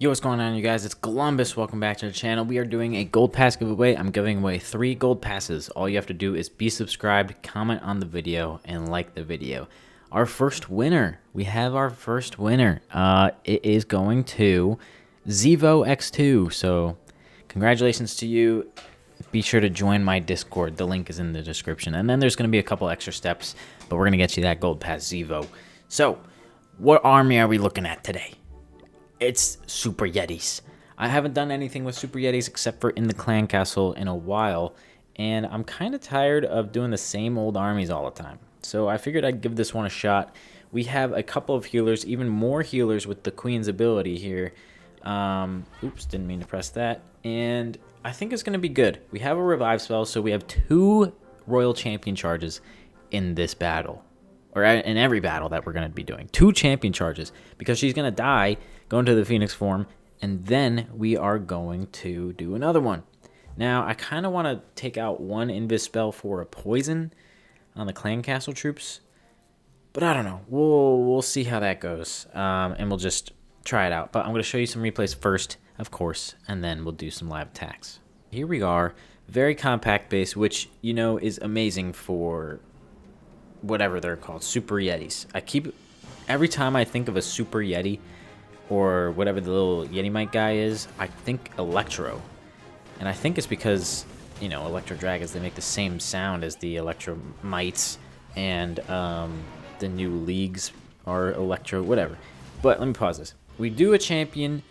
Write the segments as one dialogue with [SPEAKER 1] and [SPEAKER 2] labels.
[SPEAKER 1] Yo, what's going on, you guys? It's Columbus. Welcome back to the channel. We are doing a gold pass giveaway. I'm giving away 3 gold passes. All you have to do is be subscribed, comment on the video, and like the video. Our first winner. We have our first winner. It is going to Zevo X2. So, congratulations to you. Be sure to join my Discord. The link is in the description. And then there's going to be a couple extra steps, but we're going to get you that gold pass, Zevo. So, what army are we looking at today? It's Super Yetis. I haven't done anything with Super Yetis except for in the clan castle in a while, and I'm kind of tired of doing the same old armies all the time. So I figured I'd give this one a shot. We have a couple of healers, even more healers with the Queen's ability here. Oops, didn't mean to press that. And I think it's going to be good. We have a revive spell, so we have 2 Royal Champion charges in this battle. Or in every battle that we're going to be doing. 2 champion charges, because she's going to die, go into the Phoenix form, and then we are going to do another one. Now, I kind of want to take out 1 invis spell for a poison on the clan castle troops, but I don't know. We'll see how that goes, and we'll just try it out. But I'm going to show you some replays first, of course, and then we'll do some live attacks. Here we are, very compact base, which, you know, is amazing for whatever they're called, Super Yetis. Every time I think of a Super Yeti, or whatever the little Yeti Mite guy is, I think Electro. And I think it's because, you know, Electro Dragons, they make the same sound as the Electro Mites, and the new leagues are Electro, whatever. But let me pause this. We do a champion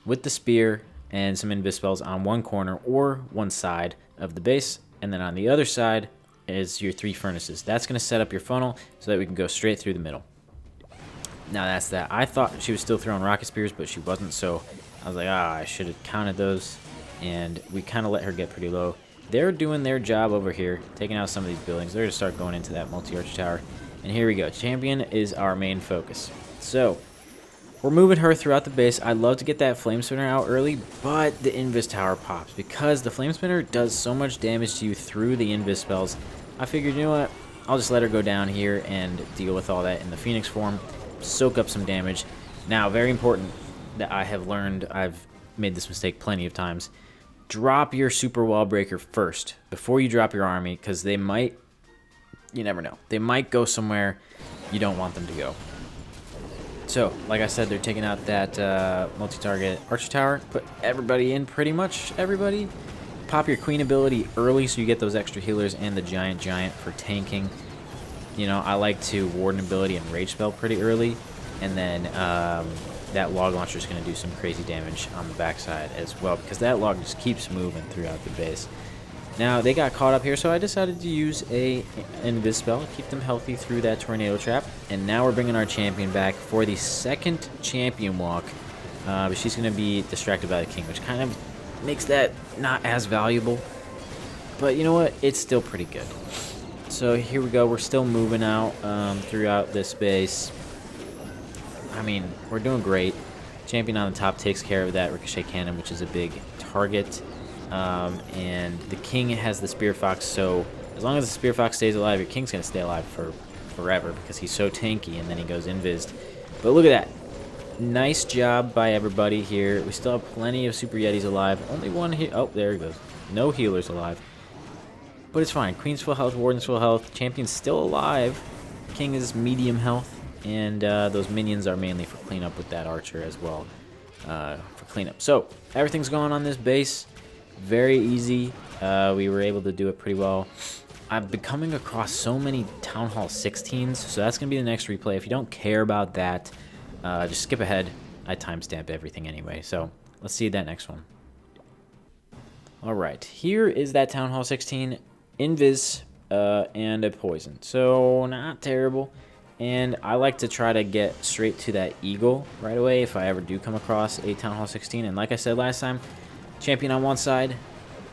[SPEAKER 1] with the spear and some invis spells on one corner or one side of the base, and then on the other side is your 3 furnaces. That's going to set up your funnel so that we can go straight through the middle. Now that's that. I thought she was still throwing rocket spears, but she wasn't, so I was like, I should have counted those, and we kind of let her get pretty low. They're doing their job over here, taking out some of these buildings. They're going to start going into that multi-arch tower, and here we go. Champion is our main focus. So, we're moving her throughout the base. I'd love to get that flame spinner out early, but the invis tower pops, because the flame spinner does so much damage to you through the invis spells. I figured, you know what, I'll just let her go down here and deal with all that in the Phoenix form, soak up some damage. Now, very important that I have learned, I've made this mistake plenty of times, drop your super wall breaker first before you drop your army, because they might, you never know, they might go somewhere you don't want them to go. So, like I said, they're taking out that multi-target archer tower, put everybody in, pretty much everybody. Pop your queen ability early so you get those extra healers, and the giant for tanking. You know, I like to warden ability and rage spell pretty early, and then that log launcher is going to do some crazy damage on the backside as well, because that log just keeps moving throughout the base. Now, they got caught up here, so I decided to use a invis spell, keep them healthy through that tornado trap. And now we're bringing our champion back for the second champion walk, but she's going to be distracted by the king, which kind of makes that not as valuable. But you know what? It's still pretty good. So here we go. We're still moving out throughout this base. I mean, we're doing great. Champion on the top takes care of that ricochet cannon, which is a big target. And the king has the spear fox, so as long as the spear fox stays alive, your king's going to stay alive for forever, because he's so tanky, and then he goes invised. But look at that. Nice job by everybody here. We still have plenty of Super Yetis alive. Only one here. Oh, there he goes. No healers alive. But it's fine. Queen's full health, Warden's full health. Champion's still alive. King is medium health. And those minions are mainly for cleanup with that archer as well. For cleanup. So, everything's going on this base. Very easy. We were able to do it pretty well. I've been coming across so many Town Hall 16s. So that's going to be the next replay. If you don't care about that, just skip ahead. I timestamp everything anyway, so let's see that next one. Alright, here is that Town Hall 16, invis, and a poison. So, not terrible. And I like to try to get straight to that eagle right away if I ever do come across a Town Hall 16. And like I said last time, champion on one side,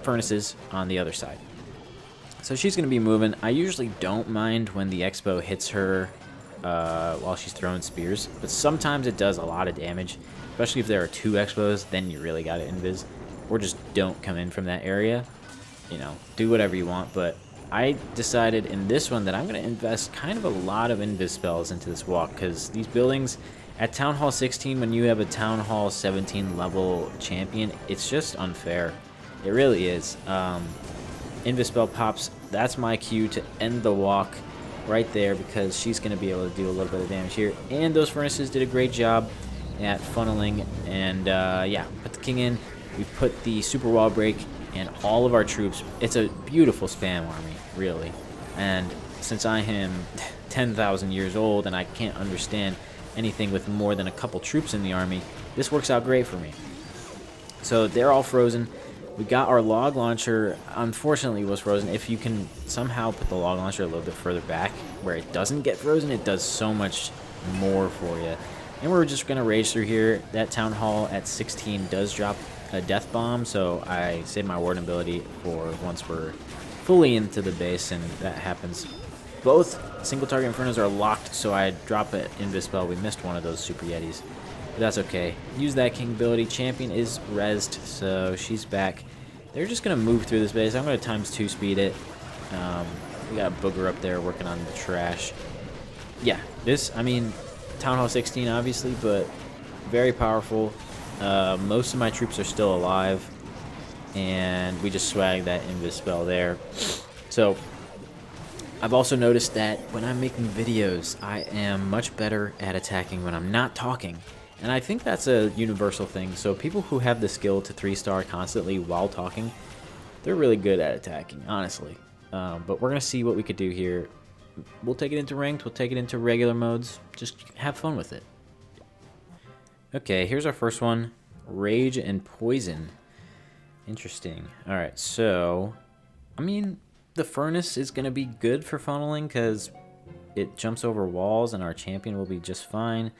[SPEAKER 1] furnaces on the other side. So she's going to be moving. I usually don't mind when the expo hits her while she's throwing spears, but sometimes it does a lot of damage, especially if there are 2 expos. Then you really got to invis, or just don't come in from that area. You know, do whatever you want, but I decided in this one that I'm going to invest kind of a lot of invis spells into this walk, because these buildings, At Town Hall 16, when you have a Town Hall 17 level champion, it's just unfair. It really is. Invispell pops. That's my cue to end the walk right there, because she's going to be able to do a little bit of damage here. And those furnaces did a great job at funneling. And yeah, put the king in. We put the super wall break and all of our troops. It's a beautiful spam army, really. And since I am 10,000 years old and I can't understand anything with more than a couple troops in the army, this works out great for me. So they're all frozen. We got our log launcher. Unfortunately, it was frozen. If you can somehow put the log launcher a little bit further back where it doesn't get frozen, it does so much more for you. And we're just going to rage through here. That Town Hall at 16 does drop a death bomb, so I saved my warden ability for once we're fully into the base, and that happens. Both single target infernos are locked, so I drop an Invispell. We missed one of those super yetis, but that's okay. Use that king ability. Champion is rezzed, so she's back. They're just going to move through this base. I'm going to ×2 speed it. We got a booger up there working on the trash. Yeah, this, I mean, Town Hall 16 obviously, but very powerful. Most of my troops are still alive, and we just swag that Invispell there. So I've also noticed that when I'm making videos, I am much better at attacking when I'm not talking. And I think that's a universal thing. So people who have the skill to 3-star constantly while talking, they're really good at attacking, honestly. But we're going to see what we could do here. We'll take it into ranked, we'll take it into regular modes. Just have fun with it. Okay, here's our first one. Rage and Poison. Interesting. Alright, so, I mean, the furnace is going to be good for funneling because it jumps over walls and our champion will be just fine.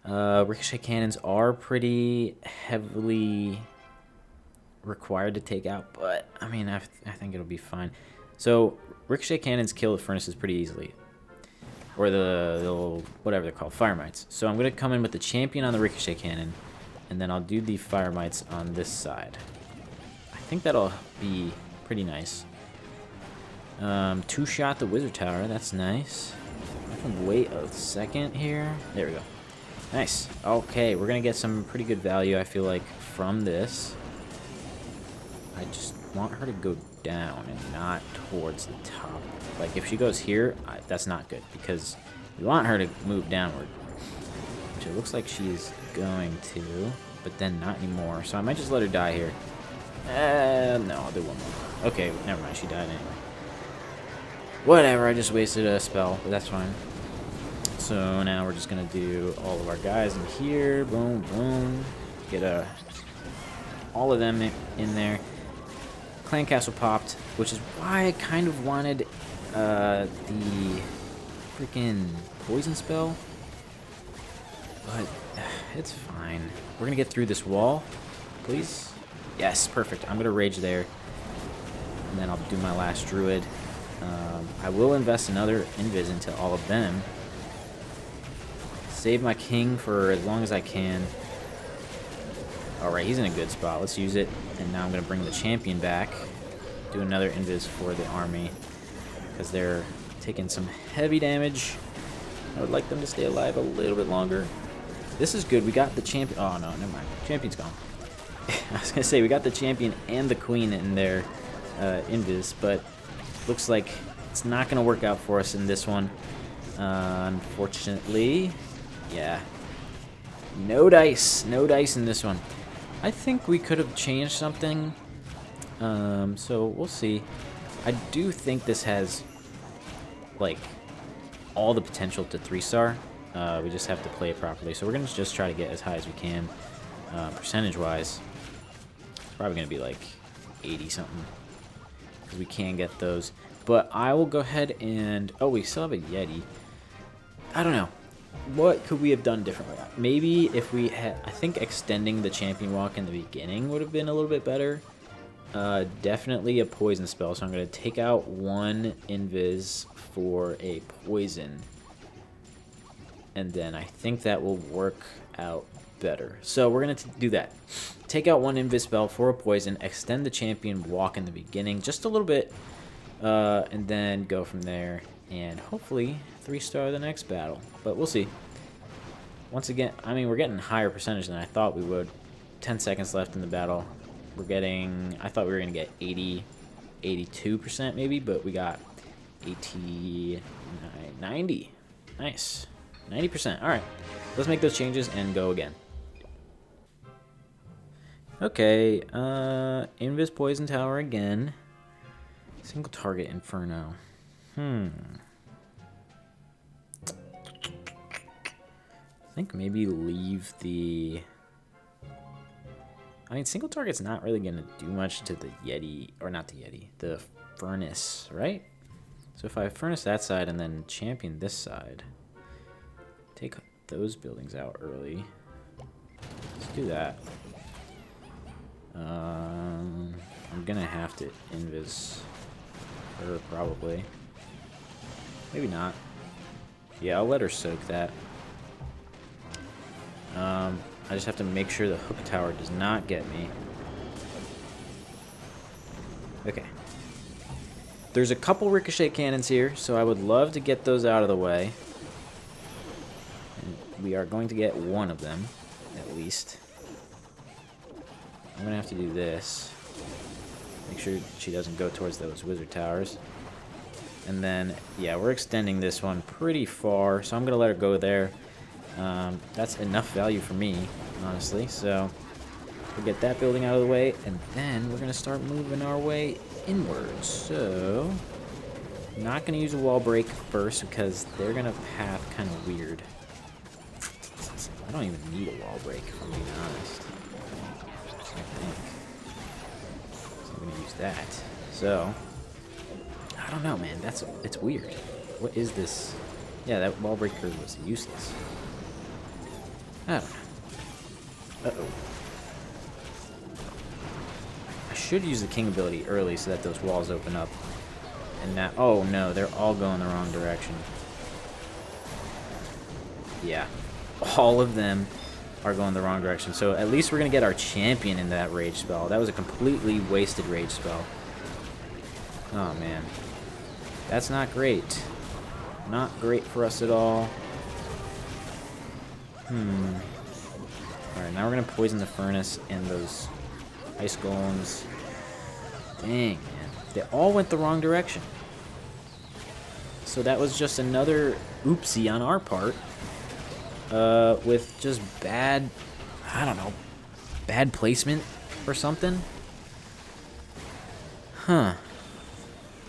[SPEAKER 1] Ricochet cannons are pretty heavily required to take out, but I mean, I think it'll be fine. So ricochet cannons kill the furnaces pretty easily, or the little, whatever they're called, fire mites. So I'm going to come in with the champion on the ricochet cannon, and then I'll do the fire mites on this side. I think that'll be pretty nice. Two-shot the wizard tower. That's nice. I can wait a second here. There we go. Nice. Okay, we're going to get some pretty good value, I feel like, from this. I just want her to go down and not towards the top. Like, if she goes here, that's not good, because we want her to move downward. Which it looks like she's going to, but then not anymore. So I might just let her die here. No, I'll do one more. Okay, never mind. She died anyway. Whatever, I just wasted a spell, but that's fine. So now we're just going to do all of our guys in here. Boom, boom. Get all of them in there. Clan Castle popped, which is why I kind of wanted the freaking poison spell. But it's fine. We're going to get through this wall, please. Yes, perfect. I'm going to rage there. And then I'll do my last druid. I will invest another invis into all of them. Save my king for as long as I can. Alright, he's in a good spot. Let's use it. And now I'm going to bring the champion back. Do another invis for the army, because they're taking some heavy damage. I would like them to stay alive a little bit longer. This is good. We got the champion. Oh, no, never mind. Champion's gone. I was going to say, we got the champion and the queen in their invis, but looks like it's not going to work out for us in this one. Unfortunately. Yeah. No dice. No dice in this one. I think we could have changed something. So we'll see. I do think this has, like, all the potential to 3-star. We just have to play it properly. So we're going to just try to get as high as we can. Percentage-wise, probably going to be like 80-something. Because we can get those. But I will go ahead and... Oh, we still have a Yeti. I don't know. What could we have done differently? Maybe if we had... I think extending the champion walk in the beginning would have been a little bit better. Definitely a poison spell. So I'm going to take out one invis for a poison. And then I think that will work out better. So we're going to do that. Take out one invis spell for a poison. Extend the champion walk in the beginning just a little bit. And then go from there. And hopefully 3-star the next battle. But we'll see. once again, I mean, we're getting higher percentage than I thought we would. 10 seconds left in the battle. We're getting, I thought we were going to get 80, 82% maybe, but we got 89, 90. Nice. 90%. All right. Let's make those changes and go again. Okay. Invis Poison Tower again. Single target Inferno. I think maybe leave the... I mean, single target's not really going to do much to the Yeti, or not the Yeti, the Furnace, right? So if I Furnace that side and then champion this side, take those buildings out early. Let's do that. I'm going to have to invis her probably. Maybe not. Yeah, I'll let her soak that. I just have to make sure the hook tower does not get me. Okay. There's a couple ricochet cannons here, so I would love to get those out of the way. And we are going to get one of them, at least. I'm going to have to do this. Make sure she doesn't go towards those wizard towers. And then, yeah, we're extending this one pretty far, so I'm going to let her go there. That's enough value for me, honestly. So we'll get that building out of the way, and then we're going to start moving our way inwards. So not going to use a wall break first because they're going to path kind of weird. I don't even need a wall break, if I'm being honest. I think. So I'm going to use that. So I don't know, man. It's weird. What is this? Yeah, that wall breaker was useless. I don't know. Uh-oh. I should use the king ability early so that those walls open up. And now, oh no, they're all going the wrong direction. Yeah, all of them are going the wrong direction. So at least we're going to get our champion in that rage spell. That was a completely wasted rage spell. Oh man. That's not great. Not great for us at all. Alright, now we're going to poison the furnace and those ice golems. Dang, man. They all went the wrong direction. So that was just another oopsie on our part. With just bad, I don't know, bad placement or something. Huh.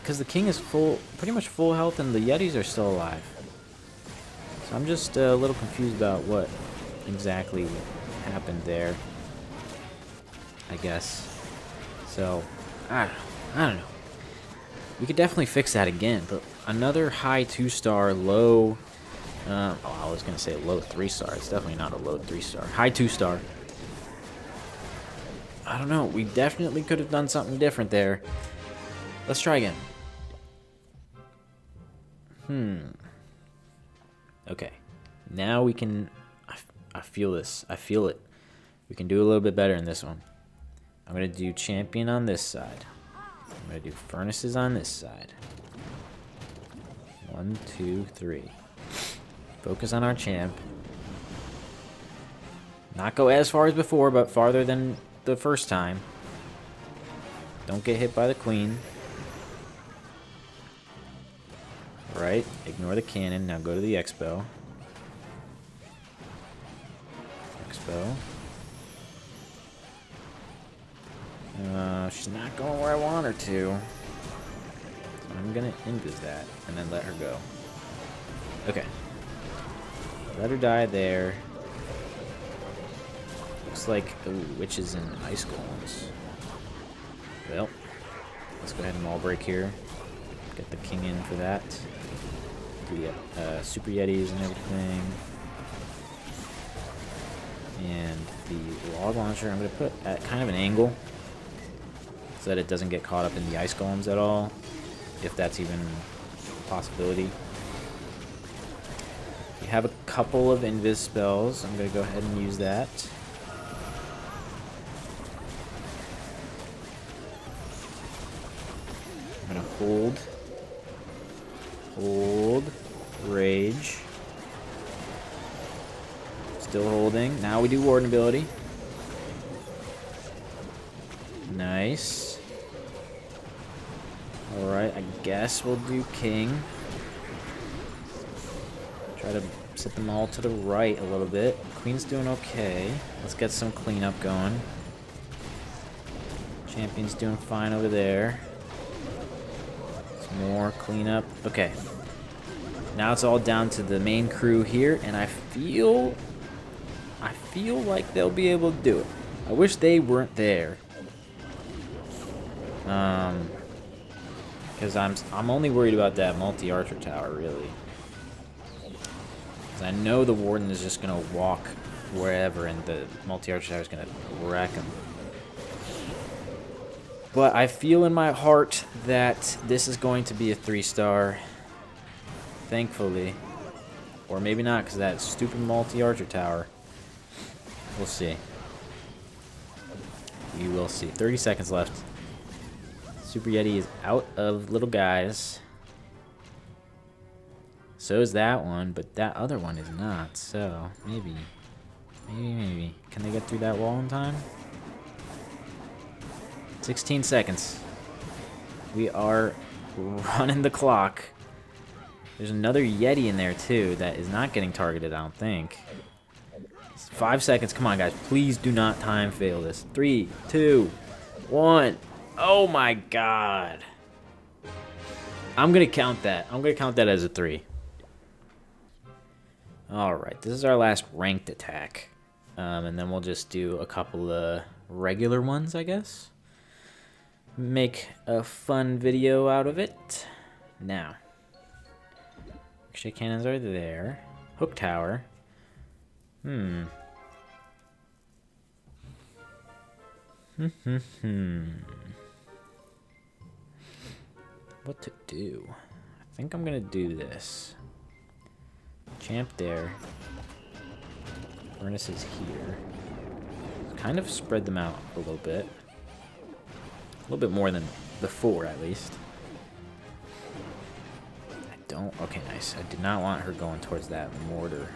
[SPEAKER 1] Because the king is pretty much full health and the Yetis are still alive. So I'm just a little confused about what exactly happened there, I guess. So, I don't know. We could definitely fix that again, but another high 2-star, low... oh, I was going to say low 3-star. It's definitely not a low 3-star. High 2-star. I don't know. We definitely could have done something different there. Let's try again. Okay. Now we can... I feel this. I feel it. We can do a little bit better in this one. I'm going to do champion on this side. I'm going to do furnaces on this side. 1, 2, 3. Focus on our champ. Not go as far as before, but farther than the first time. Don't get hit by the queen. Right, ignore the cannon. Now go to the Expo. Expo. She's not going where I want her to. So I'm gonna invis that and then let her go. Okay. Let her die there. Looks like witches and ice golems. Well, let's go ahead and wall break here. Get the king in for that. The super yetis and everything. And the log launcher I'm going to put at kind of an angle so that it doesn't get caught up in the ice golems at all, if that's even a possibility. We have a couple of invis spells. I'm going to go ahead and use that. I'm going to hold, rage. Still holding. Now we do Warden ability. Nice. Alright, I guess we'll do King. Try to set them all to the right a little bit. Queen's doing okay. Let's get some cleanup going. Champion's doing fine over there. Some more cleanup. Okay. Now it's all down to the main crew here, and I feel like they'll be able to do it. I wish they weren't there. Because I'm only worried about that multi-archer tower, really. Because I know the Warden is just gonna walk wherever, and the multi-archer tower is gonna wreck him. But I feel in my heart that this is going to be a 3-star. Thankfully. Or maybe not, because that stupid multi-archer tower. We'll see. We will see. 30 seconds left. Super Yeti is out of little guys. So is that one, but that other one is not. So, maybe. Maybe. Can they get through that wall in time? 16 seconds. We are running the clock. There's another Yeti in there, too, that is not getting targeted, I don't think. 5 seconds. Come on, guys. Please do not time fail this. 3, 2, 1. Oh, my God. I'm going to count that. I'm going to count that as a 3. Alright, this is our last ranked attack. And then we'll just do a couple of regular ones, I guess. Make a fun video out of it. Now. Ricochet cannons are there. Hook tower. What to do? I think I'm gonna do this. Champ there. Furnace is here. Kind of spread them out a little bit. A little bit more than before, at least. I don't... Okay, nice. I did not want her going towards that mortar.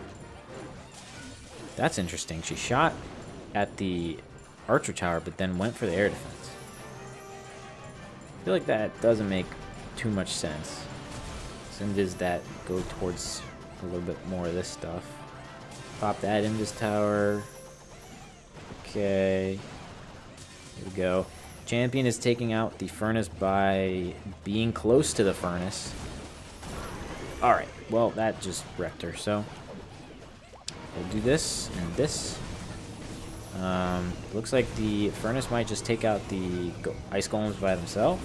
[SPEAKER 1] That's interesting. She shot at the archer tower, but then went for the air defense. I feel like that doesn't make too much sense. So does that go towards a little bit more of this stuff? Pop that in this tower. Okay. Here we go. Champion is taking out the furnace by being close to the furnace. Alright, well, that just wrecked her, so we'll do this and this. Looks like the furnace might just take out the ice golems by themselves.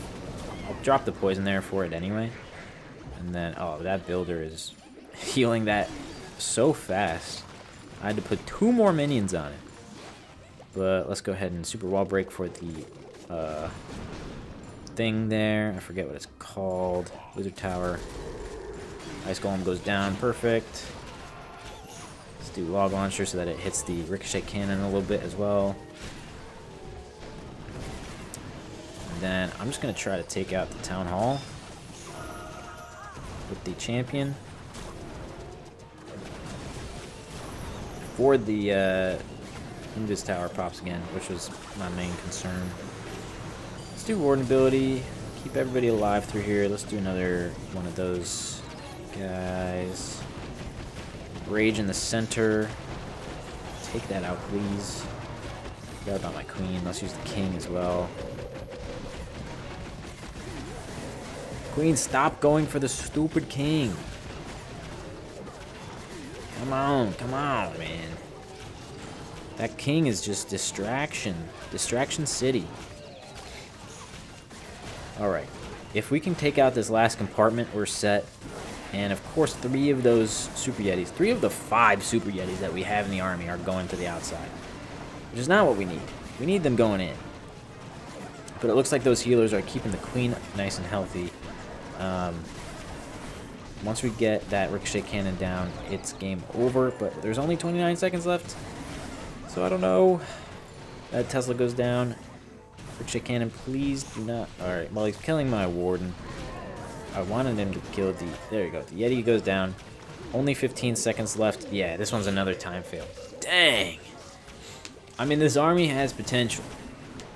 [SPEAKER 1] I'll drop the poison there for it anyway. And then, oh, that builder is healing that so fast. I had to put 2 more minions on it. But let's go ahead and super wall break for the thing there. I forget what it's called. Wizard tower. Ice golem goes down. Perfect. Let's do log launcher so that it hits the ricochet cannon a little bit as well. And then I'm just going to try to take out the town hall with the champion. Before the Invis tower pops again, which was my main concern. Let's do warden ability. Keep everybody alive through here. Let's do another one of those guys. Rage in the center. Take that out, please. Forgot about my queen. Let's use the king as well. Queen, stop going for the stupid king. Come on, man. That king is just distraction. Distraction city. Alright. If we can take out this last compartment, we're set. And of course, 3 of those Super Yetis, 3 of the 5 Super Yetis that we have in the army are going to the outside. Which is not what we need. We need them going in. But it looks like those healers are keeping the queen nice and healthy. Once we get that ricochet cannon down, it's game over. But there's only 29 seconds left. So I don't know. That Tesla goes down. Ricochet cannon, please do not... Alright, well, he's killing my warden. I wanted him to kill the... There you go. The Yeti goes down. Only 15 seconds left. Yeah, this one's another time fail. Dang. I mean, this army has potential.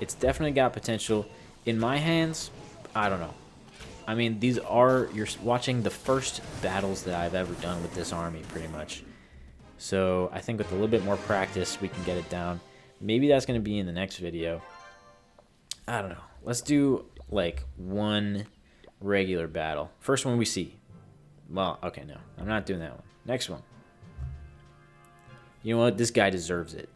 [SPEAKER 1] It's definitely got potential. In my hands, I don't know. I mean, you're watching the first battles that I've ever done with this army, pretty much. So I think with a little bit more practice, we can get it down. Maybe that's going to be in the next video. I don't know. Let's do, like, one regular battle. First one we see. Well, okay, no. I'm not doing that one. Next one. You know what? This guy deserves it.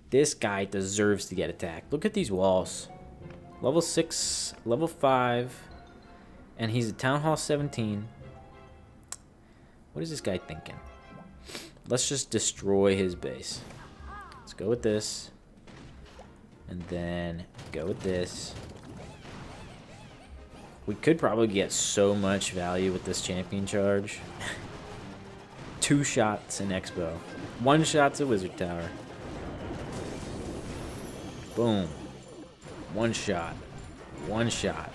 [SPEAKER 1] This guy deserves to get attacked. Look at these walls. Level 6, level 5, and he's a Town Hall 17. What is this guy thinking? Let's just destroy his base. Let's go with this. And then go with this. We could probably get so much value with this champion charge. 2 shots in Expo. 1 shot to Wizard Tower. Boom. 1 shot. 1 shot.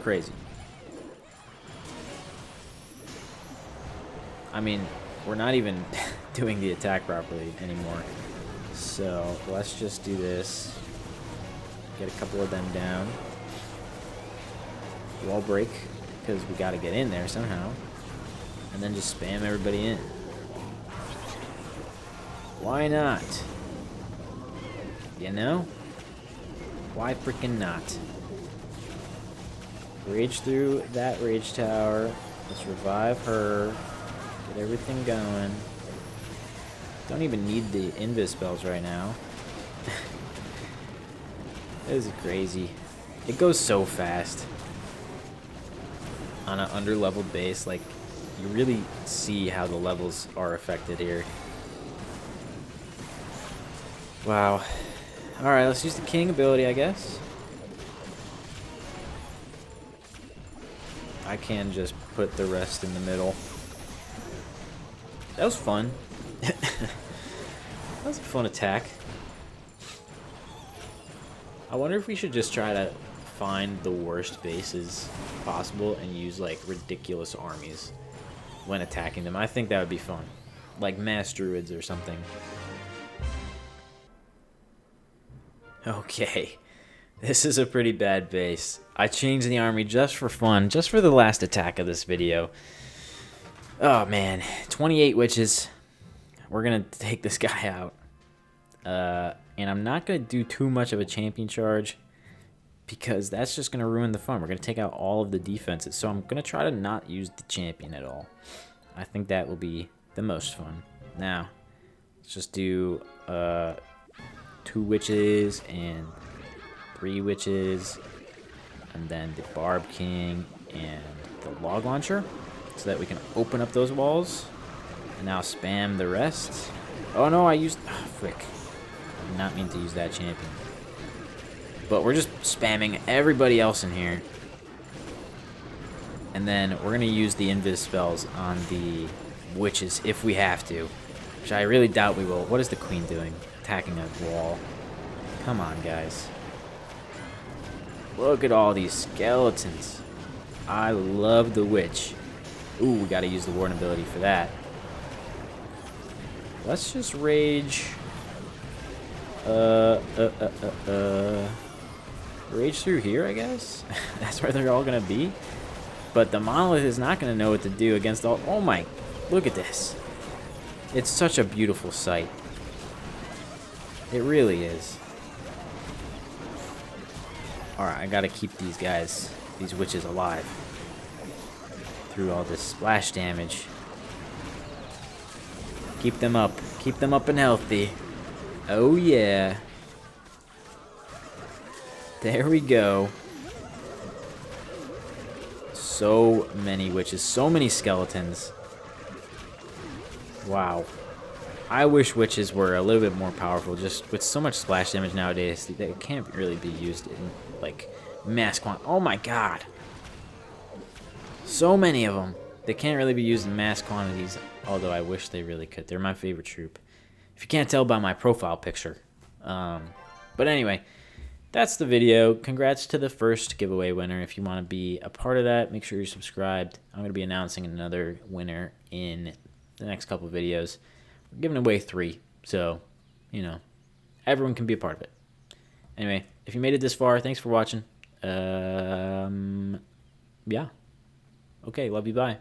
[SPEAKER 1] Crazy. I mean, we're not even doing the attack properly anymore. So let's just do this. Get a couple of them down. Wall break, because we got to get in there somehow. And then just spam everybody in. Why not? You know? Why freaking not? Rage through that rage tower. Let's revive her. Get everything going. Don't even need the invis spells right now. This is crazy. It goes so fast. On an under-leveled base, like, you really see how the levels are affected here. Wow. Alright, let's use the king ability, I guess. I can just put the rest in the middle. That was fun. That was a fun attack. I wonder if we should just try to find the worst bases possible and use, like, ridiculous armies when attacking them. I think that would be fun. Like mass druids or something. Okay. This is a pretty bad base. I changed the army just for fun, just for the last attack of this video. Oh, man. 28 witches. We're going to take this guy out. And I'm not going to do too much of a champion charge because that's just going to ruin the fun. We're going to take out all of the defenses. So I'm going to try to not use the champion at all. I think that will be the most fun. Now, let's just do 2 witches and 3 witches. And then the Barb King and the Log Launcher so that we can open up those walls. And now spam the rest. Oh no, I used... Oh, frick. I did not mean to use that champion. But we're just spamming everybody else in here. And then we're going to use the invis spells on the witches if we have to. Which I really doubt we will. What is the queen doing? Attacking a wall. Come on, guys. Look at all these skeletons. I love the witch. Ooh, we got to use the warden ability for that. Let's just rage. Rage through here, I guess. That's where they're all gonna be. But the monolith is not gonna know what to do against all. Oh my! Look at this. It's such a beautiful sight. It really is. All right, I gotta keep these guys, these witches, alive through all this splash damage. Keep them up. Keep them up and healthy. Oh, yeah. There we go. So many witches. So many skeletons. Wow. I wish witches were a little bit more powerful. Just with so much splash damage nowadays, they can't really be used in, like, mass quantity. Oh, my God. So many of them. They can't really be used in mass quantities, although I wish they really could. They're my favorite troop. If you can't tell by my profile picture. But anyway, that's the video. Congrats to the first giveaway winner. If you want to be a part of that, make sure you're subscribed. I'm going to be announcing another winner in the next couple of videos. We're giving away 3, so, you know, everyone can be a part of it. Anyway, if you made it this far, thanks for watching. Yeah. Okay, love you, bye.